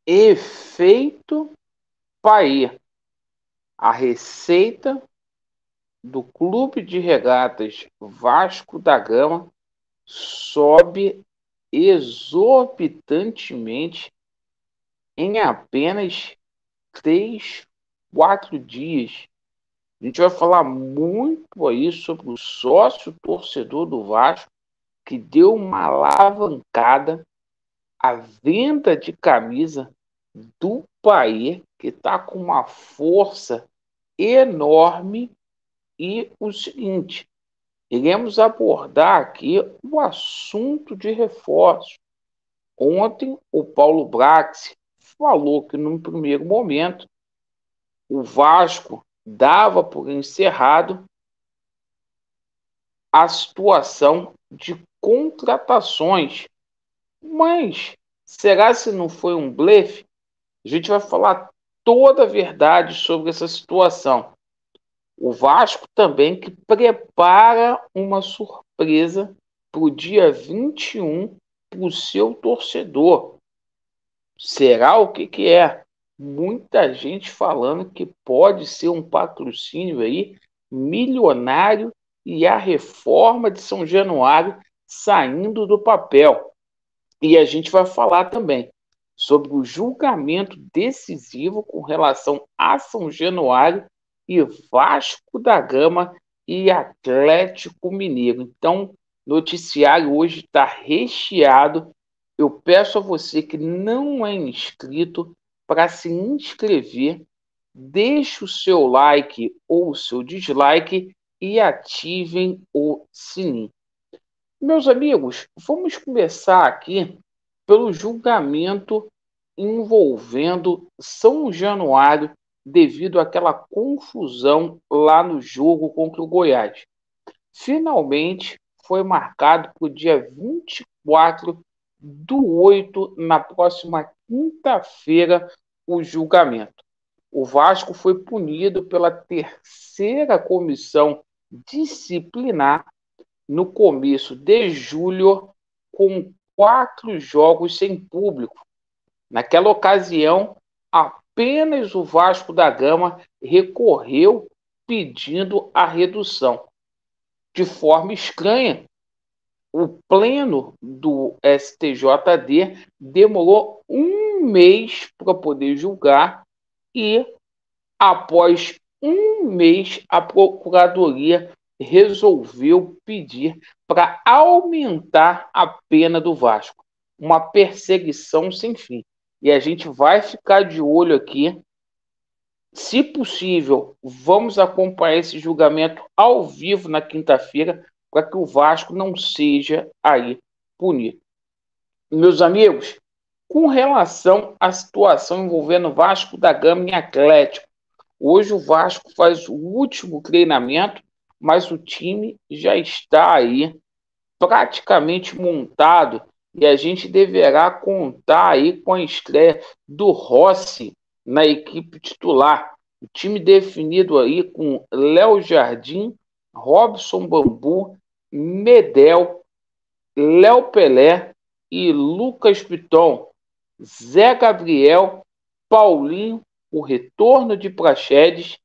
Efeito Paê. A receita do Clube de Regatas Vasco da Gama sobe exorbitantemente em apenas 3, 4 dias. A gente vai falar muito aí sobre o sócio torcedor do Vasco, que deu uma alavancada, a venda de camisa do Paê, que está com uma força enorme. E o seguinte, iremos abordar aqui o assunto de reforços. Ontem, o Paulo Brax falou que, num primeiro momento, o Vasco dava por encerrado a situação de contratações. Mas será se não foi um blefe? A gente vai falar toda a verdade sobre essa situação. O Vasco também que prepara uma surpresa para o dia 21 para o seu torcedor. Será o que é? Muita gente falando que pode ser um patrocínio aí milionário e a reforma de São Januário saindo do papel. E a gente vai falar também sobre o julgamento decisivo com relação a São Januário e Vasco da Gama e Atlético Mineiro. Então, o noticiário hoje está recheado. Eu peço a você que não é inscrito para se inscrever, deixe o seu like ou o seu dislike e ativem o sininho. Meus amigos, vamos começar aqui pelo julgamento envolvendo São Januário devido àquela confusão lá no jogo contra o Goiás. Finalmente foi marcado para o dia 24/8, na próxima quinta-feira, o julgamento. O Vasco foi punido pela terceira comissão disciplinar no começo de julho, com 4 jogos sem público. Naquela ocasião, apenas o Vasco da Gama recorreu pedindo a redução. De forma estranha, o pleno do STJD demorou um mês para poder julgar e, após um mês, a Procuradoria resolveu pedir para aumentar a pena do Vasco. Uma perseguição sem fim. E a gente vai ficar de olho aqui. Se possível, vamos acompanhar esse julgamento ao vivo na quinta-feira para que o Vasco não seja aí punido. Meus amigos, com relação à situação envolvendo Vasco da Gama e Atlético, hoje o Vasco faz o último treinamento, mas o time já está aí praticamente montado e a gente deverá contar aí com a estreia do Rossi na equipe titular. O time definido aí com Léo Jardim, Robson Bambu, Medel, Léo Pelé e Lucas Piton, Zé Gabriel, Paulinho, o retorno de Praxedes,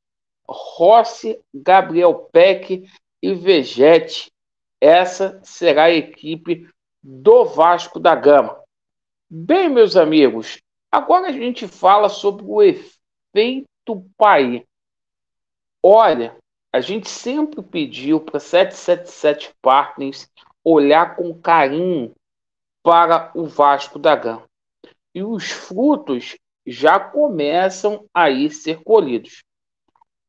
Rossi, Gabriel Peck e Vegete. Essa será a equipe do Vasco da Gama. Bem, meus amigos, agora a gente fala sobre o efeito Paê. Olha, a gente sempre pediu para 777 Partners olhar com carinho para o Vasco da Gama. E os frutos já começam a ser colhidos.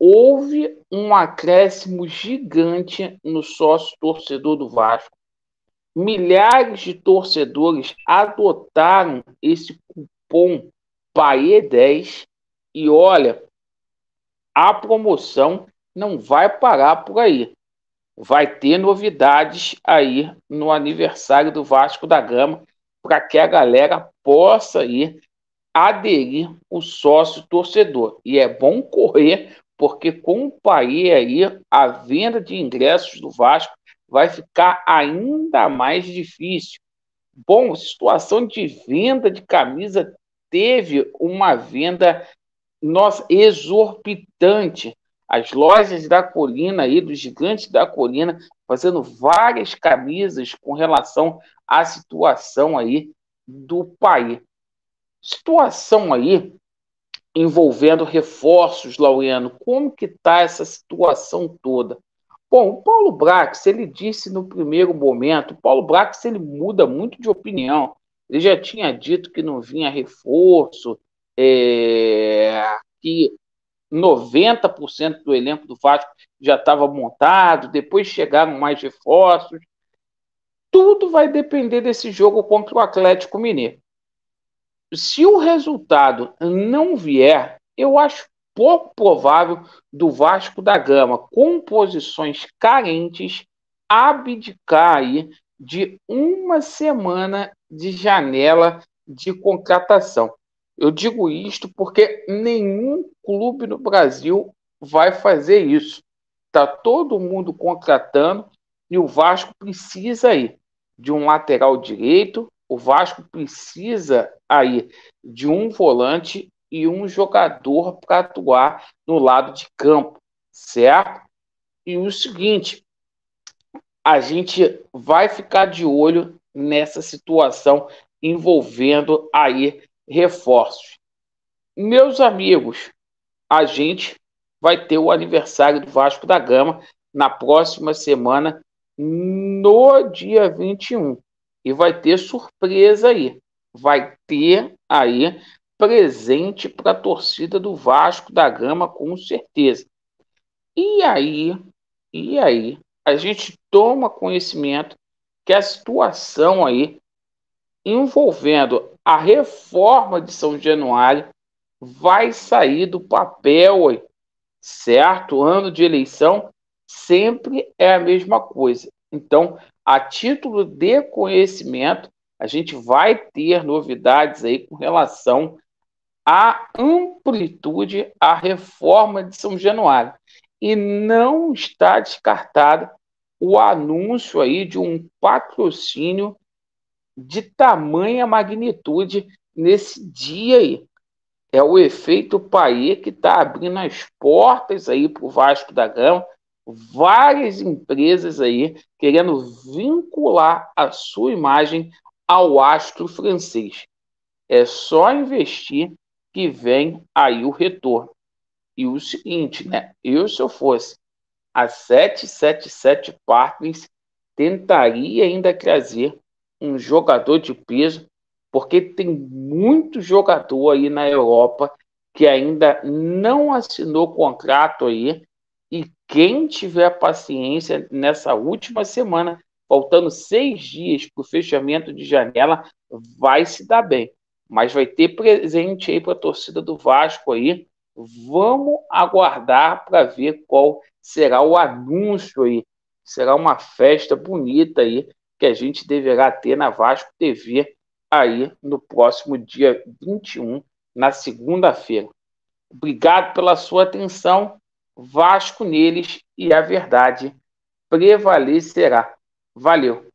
Houve um acréscimo gigante no sócio torcedor do Vasco. Milhares de torcedores adotaram esse cupom PAE10 e olha, a promoção não vai parar por aí. Vai ter novidades aí no aniversário do Vasco da Gama para que a galera possa aderir o sócio torcedor. E é bom correr, porque com o PAE aí, a venda de ingressos do Vasco vai ficar ainda mais difícil. Bom, situação de venda de camisa teve uma venda, nossa, exorbitante. As lojas da Colina aí, dos gigantes da Colina, fazendo várias camisas com relação à situação aí do país. Situação aí envolvendo reforços, Laureano. Como que está essa situação toda? Bom, o Paulo Brax, ele disse no primeiro momento, o Paulo Brax, ele muda muito de opinião. Ele já tinha dito que não vinha reforço, que 90% do elenco do Vasco já estava montado, depois chegaram mais reforços. Tudo vai depender desse jogo contra o Atlético Mineiro. Se o resultado não vier, eu acho pouco provável do Vasco da Gama, com posições carentes, abdicar aí de uma semana de janela de contratação. Eu digo isto porque nenhum clube no Brasil vai fazer isso. Está todo mundo contratando e o Vasco precisa aí de um lateral direito, o Vasco precisa aí de um volante e um jogador para atuar no lado de campo, certo? E o seguinte, a gente vai ficar de olho nessa situação envolvendo aí reforços. Meus amigos, a gente vai ter o aniversário do Vasco da Gama na próxima semana, no dia 21. E vai ter surpresa aí. Vai ter aí presente para a torcida do Vasco da Gama, com certeza. E aí, a gente toma conhecimento que a situação aí envolvendo a reforma de São Januário vai sair do papel aí, certo? Ano de eleição sempre é a mesma coisa. Então, a título de conhecimento, a gente vai ter novidades aí com relação à amplitude, à reforma de São Januário. E não está descartado o anúncio aí de um patrocínio de tamanha magnitude nesse dia aí. É o efeito Paê que está abrindo as portas aí para o Vasco da Gama, várias empresas aí querendo vincular a sua imagem ao astro francês. É só investir que vem aí o retorno. E o seguinte, né? Se eu fosse a 777 Partners, tentaria ainda trazer um jogador de peso, porque tem muito jogador aí na Europa que ainda não assinou contrato aí, e quem tiver paciência nessa última semana, faltando 6 dias para o fechamento de janela, vai se dar bem. Mas vai ter presente aí para a torcida do Vasco aí. Vamos aguardar para ver qual será o anúncio aí. Será uma festa bonita aí que a gente deverá ter na Vasco TV aí no próximo dia 21, na segunda-feira. Obrigado pela sua atenção. Vasco neles e a verdade prevalecerá. Valeu!